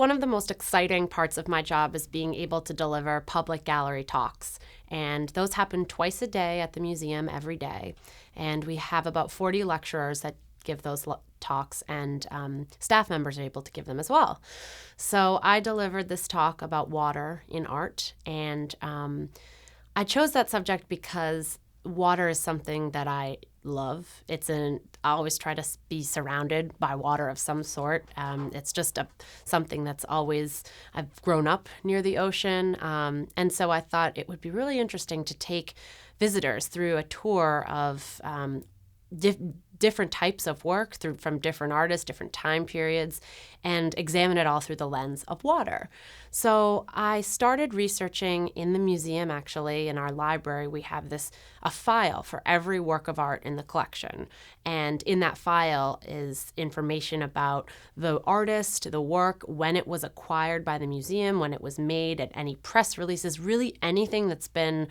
One of the most exciting parts of my job is being able to deliver public gallery talks. And those happen twice a day at the museum every day. And we have about 40 lecturers that give those talks, and staff members are able to give them as well. So I delivered this talk about water in art, and I chose that subject because water is something that I love. I always try to be surrounded by water of some sort. It's just something that's always, I've grown up near the ocean. And so I thought it would be really interesting to take visitors through a tour of different types of work from different artists, different time periods, and examine it all through the lens of water. So I started researching in the museum, actually. In our library, we have a file for every work of art in the collection. And in that file is information about the artist, the work, when it was acquired by the museum, when it was made, and any press releases, really anything that's been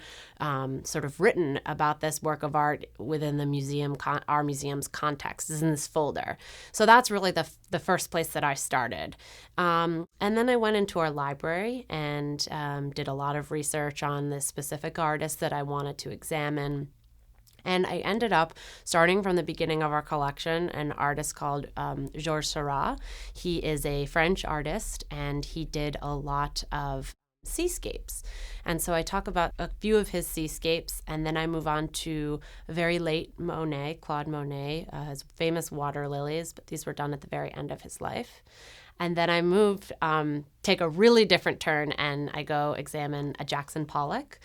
sort of written about this work of art within the museum, our museum's context is in this folder. So that's really the first place that I started. And then I went into our library and did a lot of research on this specific artist that I wanted to examine. And I ended up starting from the beginning of our collection, an artist called Georges Seurat. He is a French artist, and he did a lot of seascapes. And so I talk about a few of his seascapes, and then I move on to very late Claude Monet, his famous water lilies, but these were done at the very end of his life. And then I take a really different turn, and I go examine a Jackson Pollock.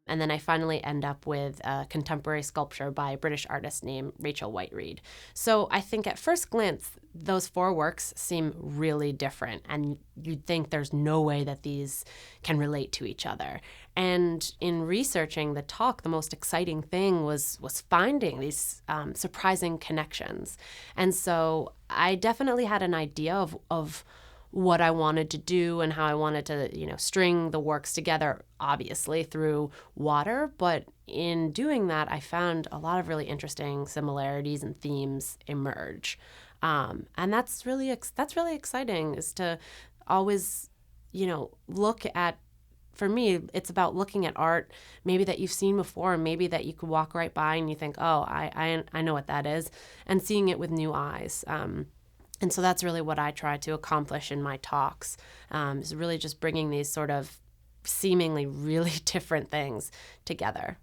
And then I finally end up with a contemporary sculpture by a British artist named Rachel Whiteread. So I think at first glance, those four works seem really different, and you'd think there's no way that these can relate to each other. And in researching the talk, the most exciting thing was finding these surprising connections. And so I definitely had an idea of what I wanted to do and how I wanted to, string the works together, obviously through water. But in doing that, I found a lot of really interesting similarities and themes emerge. And that's really exciting, is to always, look at, for me, it's about looking at art maybe that you've seen before, and maybe that you could walk right by and you think, oh, I know what that is, and seeing it with new eyes. And so that's really what I try to accomplish in my talks, is really just bringing these sort of seemingly really different things together.